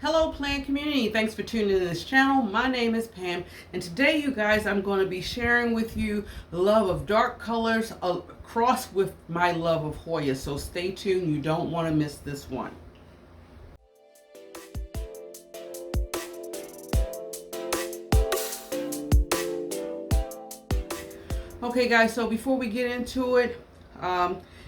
Hello plant community, thanks for tuning in to this channel. My name is Pam, and today you guys I'm going to be sharing with you the love of dark colors across with my love of Hoya. So stay tuned, you don't want to miss this one. Okay guys, so before we get into it,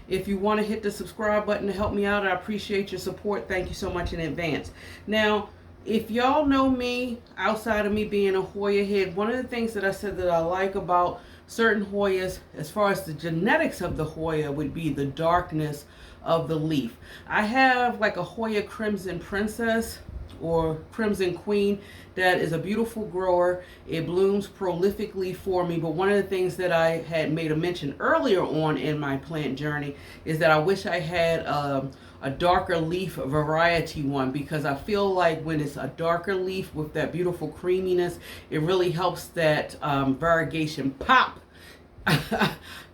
if you want to hit the subscribe button to help me out, I appreciate your support. Thank you so much in advance. Now, if y'all know me, outside of me being a Hoya head, one of the things that I said that I like about certain Hoyas, as far as the genetics of the Hoya, would be the darkness of the leaf. I have like a Hoya Crimson Princess or Crimson Queen that is a beautiful grower. It blooms prolifically for me, but one of the things that I had made a mention earlier on in my plant journey is that I wish I had a darker leaf variety one, because I feel like when it's a darker leaf with that beautiful creaminess, it really helps that variegation pop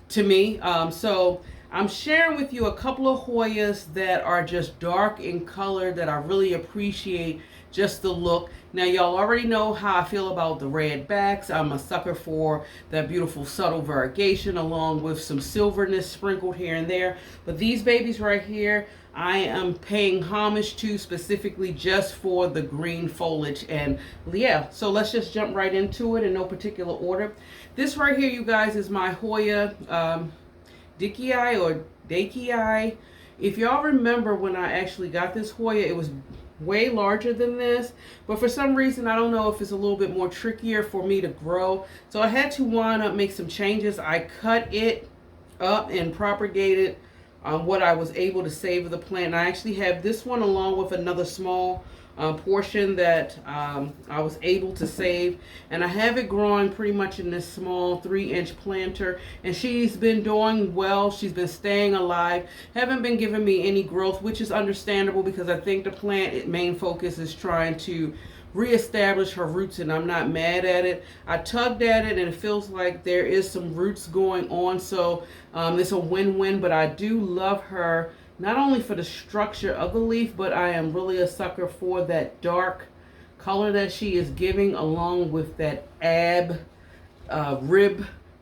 to me. So I'm sharing with you a couple of Hoyas that are just dark in color that I really appreciate just the look. Now y'all already know how I feel about the red backs. I'm a sucker for that beautiful subtle variegation along with some silverness sprinkled here and there. But these babies right here, I am paying homage to specifically just for the green foliage. And yeah, so let's just jump right into it in no particular order. This right here, you guys, is my Hoya Dicky Eey or Dicky Eey. If y'all remember when I actually got this Hoya, it was way larger than this, but for some reason I don't know if it's a little bit more trickier for me to grow, so I had to wind up make some changes. I cut it up and propagated what I was able to save of the plant. And I actually have this one along with another small portion that I was able to save, and I have it growing pretty much in this small 3-inch planter, and she's been doing well. She's been staying alive, haven't been giving me any growth, which is understandable because I think the plant main focus is trying to reestablish her roots, and I'm not mad at it. I tugged at it and it feels like there is some roots going on, so it's a win-win. But I do love her not only for the structure of the leaf, but I am really a sucker for that dark color that she is giving along with that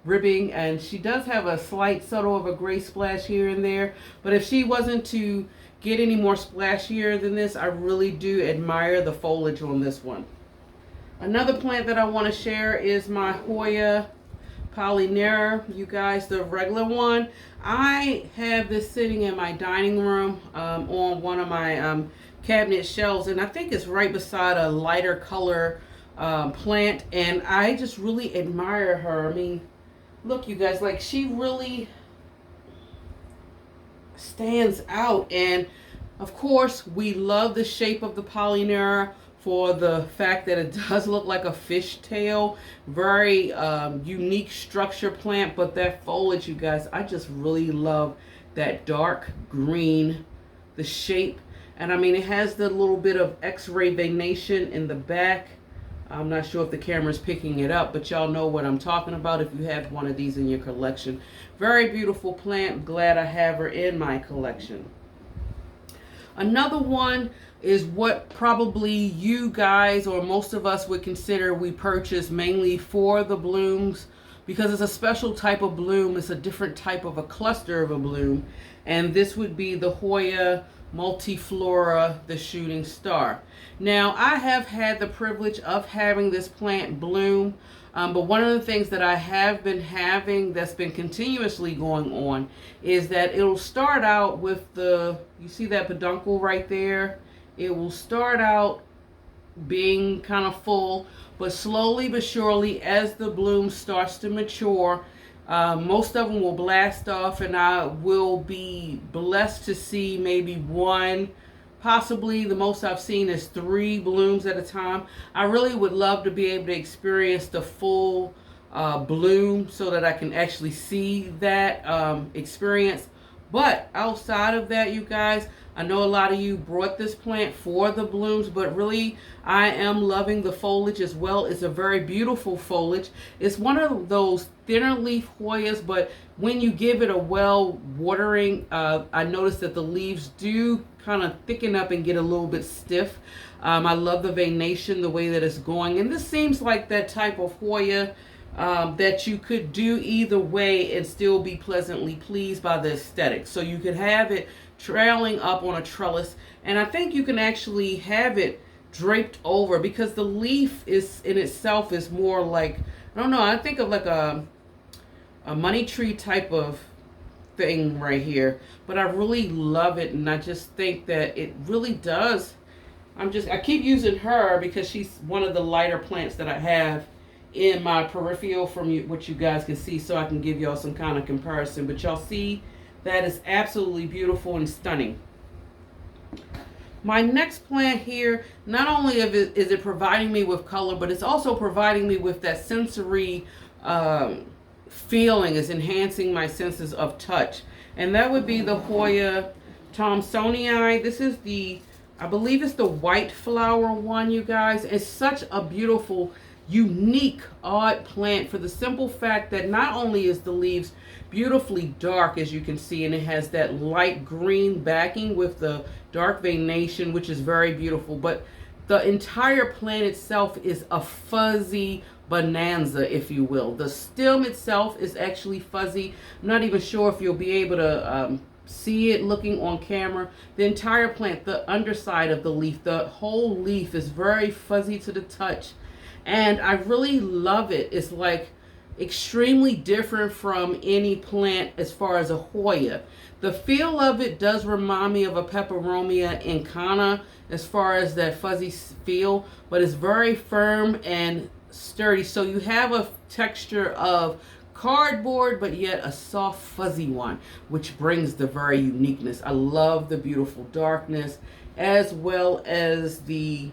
ribbing. And she does have a slight subtle of a gray splash here and there, but if she wasn't to get any more splashier than this, I really do admire the foliage on this one. Another plant that I want to share is my Hoya Multiflora, you guys, the regular one. I have this sitting in my dining room on one of my cabinet shelves, and I think it's right beside a lighter color plant, and I just really admire her. I mean, look, you guys, like, she really stands out. And of course we love the shape of the Multiflora for the fact that it does look like a fishtail. Very unique structure plant, but that foliage, you guys, I just really love that dark green, the shape. And I mean, it has the little bit of x-ray venation in the back. I'm not sure if the camera's picking it up, but y'all know what I'm talking about if you have one of these in your collection. Very beautiful plant. Glad I have her in my collection. Another one is what probably you guys or most of us would consider we purchase mainly for the blooms, because it's a special type of bloom. It's a different type of a cluster of a bloom, and this would be the Hoya Multiflora, the shooting star. Now, I have had the privilege of having this plant bloom, but one of the things that I have been having that's been continuously going on is that it'll start out with you see that peduncle right there? It will start out being kind of full, but slowly but surely as the bloom starts to mature, most of them will blast off, and I will be blessed to see maybe one, possibly the most I've seen is 3 blooms at a time. I really would love to be able to experience the full bloom so that I can actually see that experience. But outside of that, you guys, I know a lot of you brought this plant for the blooms, but really I am loving the foliage as well. It's a very beautiful foliage. It's one of those thinner leaf Hoyas, but when you give it a well watering, I noticed that the leaves do kind of thicken up and get a little bit stiff. I love the veination, the way that it's going. And this seems like that type of Hoya that you could do either way and still be pleasantly pleased by the aesthetic. So you could have it trailing up on a trellis, and I think you can actually have it draped over, because the leaf is in itself is more like, I don't know, I think of like a money tree type of thing right here, but I really love it, and I just think that it really does. I keep using her because she's one of the lighter plants that I have in my peripheral from what you guys can see, so I can give y'all some kind of comparison. But y'all see that is absolutely beautiful and stunning. My next plant here, not only is it providing me with color, but it's also providing me with that sensory feeling. Is enhancing my senses of touch, and that would be the Hoya Tome. This is the, I believe it's the white flower one, you guys. It's such a beautiful, unique, odd plant, for the simple fact that not only is the leaves beautifully dark, as you can see, and it has that light green backing with the dark veination, which is very beautiful, but the entire plant itself is a fuzzy bonanza, if you will. The stem itself is actually fuzzy. I'm not even sure if you'll be able to see it looking on camera. The entire plant, the underside of the leaf, the whole leaf is very fuzzy to the touch, and I really love it. It's like extremely different from any plant as far as a Hoya. The feel of it does remind me of a Peperomia incana as far as that fuzzy feel, but it's very firm and sturdy. So you have a texture of cardboard, but yet a soft fuzzy one, which brings the very uniqueness. I love the beautiful darkness, as well as the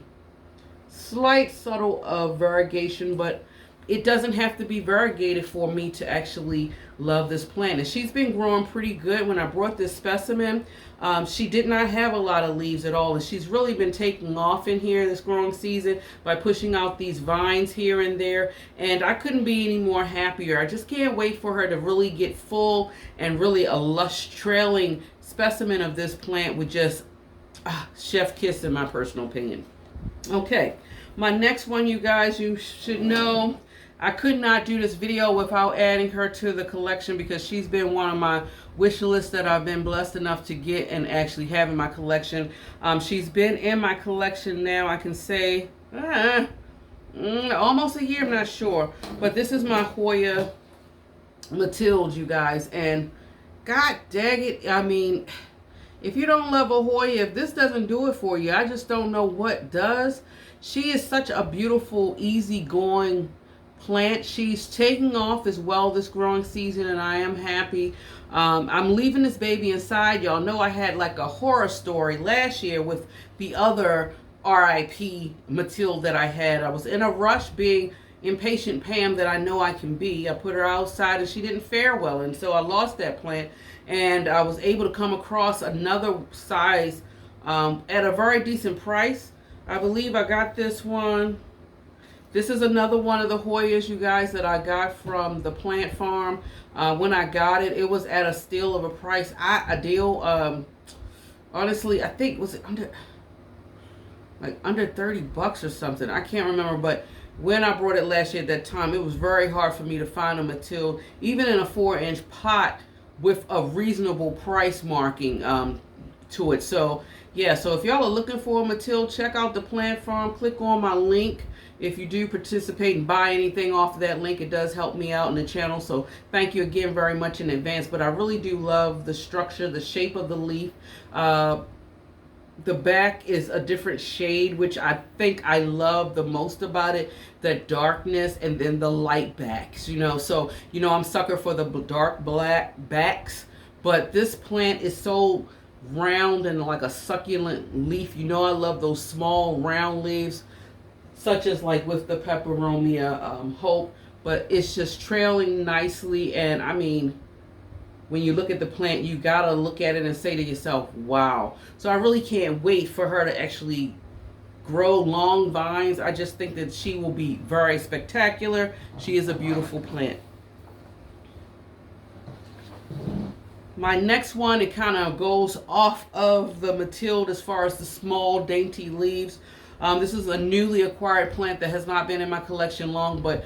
slight subtle variegation, but it doesn't have to be variegated for me to actually love this plant. And she's been growing pretty good. When I brought this specimen, she did not have a lot of leaves at all, and she's really been taking off in here this growing season by pushing out these vines here and there, and I couldn't be any more happier. I just can't wait for her to really get full, and really a lush trailing specimen of this plant with just chef kiss, in my personal opinion. Okay, my next one, you guys, you should know, I could not do this video without adding her to the collection, because she's been one of my wish lists that I've been blessed enough to get and actually have in my collection. She's been in my collection now, I can say, almost a year, I'm not sure. But this is my Hoya Matilde, you guys. And God dang it, I mean, if you don't love a Hoya, if this doesn't do it for you, I just don't know what does. She is such a beautiful, easygoing plant. She's taking off as well this growing season, and I am happy. I'm leaving this baby inside. Y'all know I had like a horror story last year with the other RIP Matilde that I had. I was in a rush, being impatient Pam that I know I can be. I put her outside and she didn't fare well, and so I lost that plant, and I was able to come across another size at a very decent price. I believe I got this one. This is another one of the Hoyas, you guys, that I got from the plant farm. When I got it, it was at a steal of a price. A deal. Honestly, I think, was it under 30 bucks or something? I can't remember, but when I brought it last year at that time, it was very hard for me to find a Matilde, even in a 4-inch pot with a reasonable price marking to it. So yeah, so if y'all are looking for a Matilde, check out the plant farm. Click on my link. If you do participate and buy anything off of that link, it does help me out in the channel. So thank you again very much in advance. But I really do love the structure, the shape of the leaf. The back is a different shade, which I think I love the most about it. The darkness and then the light backs, you know. So, you know, I'm sucker for the dark black backs. But this plant is so round and like a succulent leaf. You know, I love those small round leaves, such as like with the Peperomia Hope. But it's just trailing nicely, and I mean, when you look at the plant, you gotta look at it and say to yourself, wow. So I really can't wait for her to actually grow long vines. I just think that she will be very spectacular. She is a beautiful plant. My next one, it kind of goes off of the Matilde as far as the small dainty leaves. This is a newly acquired plant that has not been in my collection long, but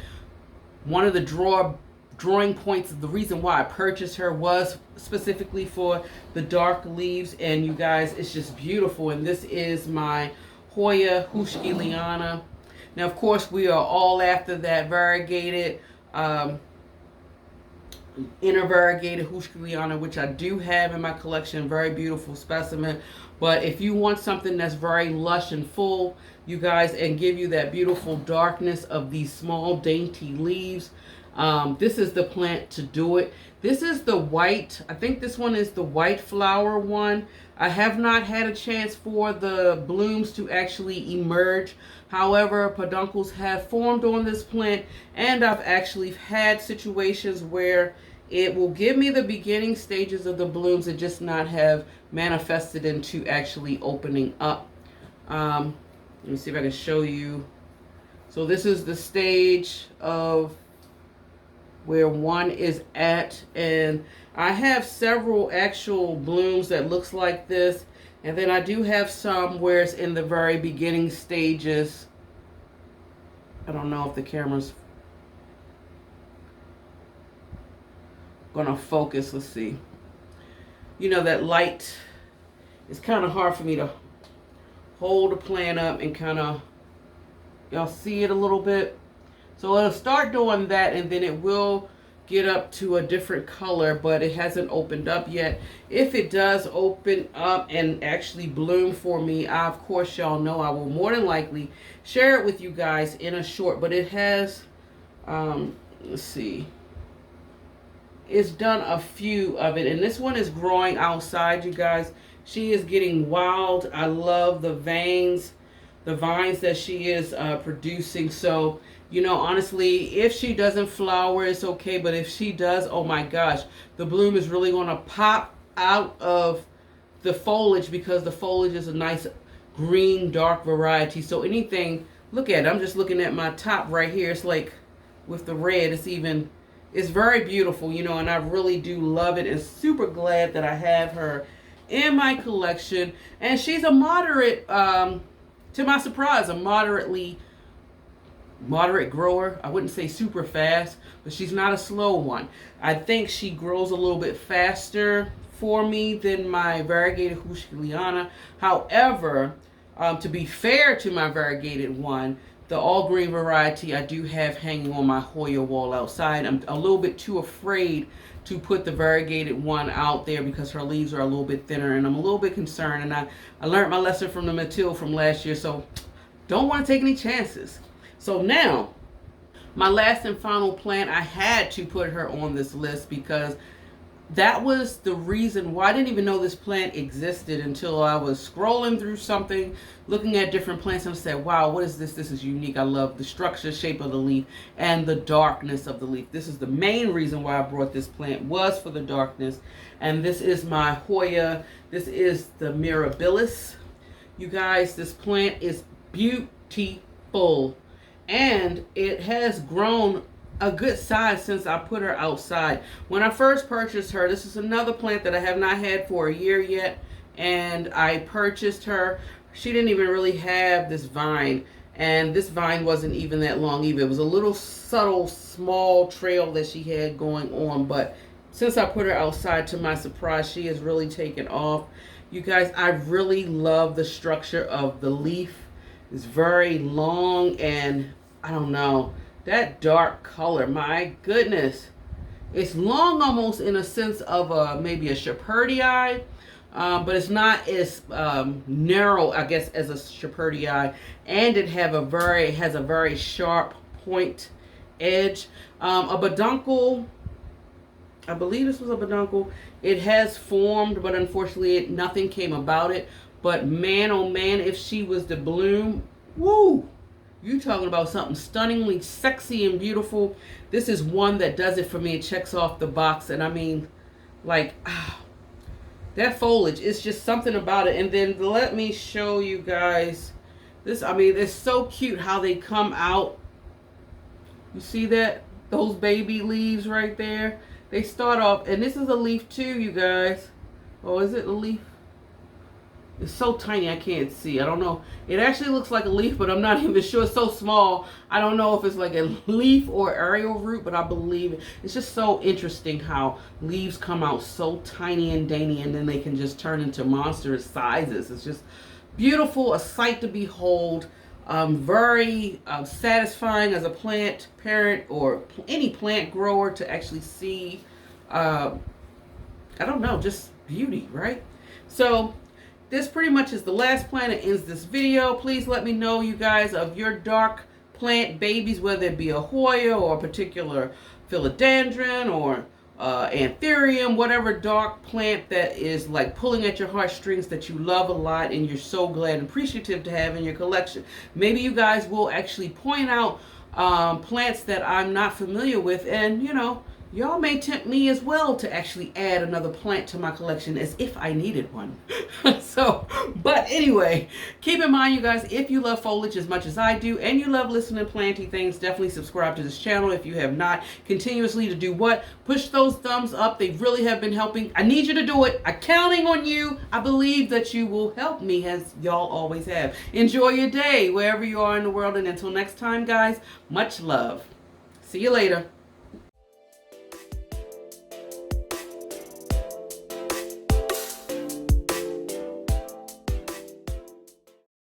one of the drawing points, the reason why I purchased her was specifically for the dark leaves, and you guys, it's just beautiful. And this is my Hoya hushi. Now, of course, we are all after that variegated, inner variegated hushi, which I do have in my collection. Very beautiful specimen. But if you want something that's very lush and full, you guys, and give you that beautiful darkness of these small dainty leaves, this is the plant to do it. This is the white, I think this one is the white flower one. I have not had a chance for the blooms to actually emerge. However, peduncles have formed on this plant, and I've actually had situations where it will give me the beginning stages of the blooms and just not have manifested into actually opening up. Let me see if I can show you. So this is the stage of where one is at, and I have several actual blooms that looks like this, and then I do have some where it's in the very beginning stages. I don't know if the camera's gonna focus. Let's see. You know, that light, it's kind of hard for me to hold the plant up and kind of, y'all see it a little bit. So it'll start doing that, and then it will get up to a different color, but it hasn't opened up yet. If it does open up and actually bloom for me, of course, y'all know I will more than likely share it with you guys in a short. But it has, let's see, it's done a few of it, and this one is growing outside, you guys. She is getting wild. I love the vines, the vines that she is producing. So, you know, honestly, if she doesn't flower, it's okay. But if she does, oh my gosh, the bloom is really going to pop out of the foliage, because the foliage is a nice green, dark variety. So anything, look at it. I'm just looking at my top right here. It's like with the red, it's very beautiful, you know, and I really do love it, and super glad that I have her in my collection. And she's a moderate, to my surprise, a moderate grower. I wouldn't say super fast, but she's not a slow one. I think she grows a little bit faster for me than my variegated hushi. However, to be fair to my variegated one, the all green variety I do have hanging on my Hoya wall outside. I'm a little bit too afraid to put the variegated one out there because her leaves are a little bit thinner, and I'm a little bit concerned. And I learned my lesson from the Matilde from last year, so don't want to take any chances. So now, my last and final plant, I had to put her on this list because that was the reason why I didn't even know this plant existed until I was scrolling through something, looking at different plants, and I said, wow, what is this? This is unique. I love the structure, shape of the leaf, and the darkness of the leaf. This is the main reason why I brought this plant, was for the darkness. And this is my Hoya. This is the mirabillis. You guys, this plant is beautiful, and it has grown a good size since I put her outside. When I first purchased her, this is another plant that I have not had for a year yet, and I purchased her. She didn't even really have this vine, and this vine wasn't even that long either. It was a little subtle, small trail that she had going on, but since I put her outside, to my surprise, she has really taken off. You guys, I really love the structure of the leaf. It's very long, and I don't know, that dark color, my goodness. It's long almost in a sense of maybe a Shepherdii, but it's not as narrow, I guess, as a Shepherdii. And it has a very sharp point edge. A peduncle, I believe this was a peduncle. It has formed, but unfortunately nothing came about it. But man, oh man, if she was to bloom, woo! You talking about something stunningly sexy and beautiful. This is one that does it for me. It checks off the box. And I mean, Like, that foliage is just something about it. And then let me show you guys this. I mean, it's so cute how they come out. You see that? Those baby leaves right there. They start off, and this is a leaf too, you guys. Oh, is it a leaf? It's so tiny I can't see. I don't know. It actually looks like a leaf, but I'm not even sure. It's so small. I don't know if it's like a leaf or aerial root, but I believe it. It's just so interesting how leaves come out so tiny and dainty, and then they can just turn into monstrous sizes. It's just beautiful, a sight to behold. Very satisfying as a plant parent or any plant grower to actually see. I don't know, just beauty, right? So this pretty much is the last plant that ends this video. Please let me know, you guys, of your dark plant babies, whether it be a Hoya or a particular philodendron or anthurium, whatever dark plant that is like pulling at your heartstrings that you love a lot and you're so glad and appreciative to have in your collection. Maybe you guys will actually point out plants that I'm not familiar with, and you know, y'all may tempt me as well to actually add another plant to my collection as if I needed one. So, but anyway, keep in mind, you guys, if you love foliage as much as I do and you love listening to planty things, definitely subscribe to this channel if you have not. Continuously to do what? Push those thumbs up. They really have been helping. I need you to do it. I'm counting on you. I believe that you will help me as y'all always have. Enjoy your day wherever you are in the world. And until next time, guys, much love. See you later.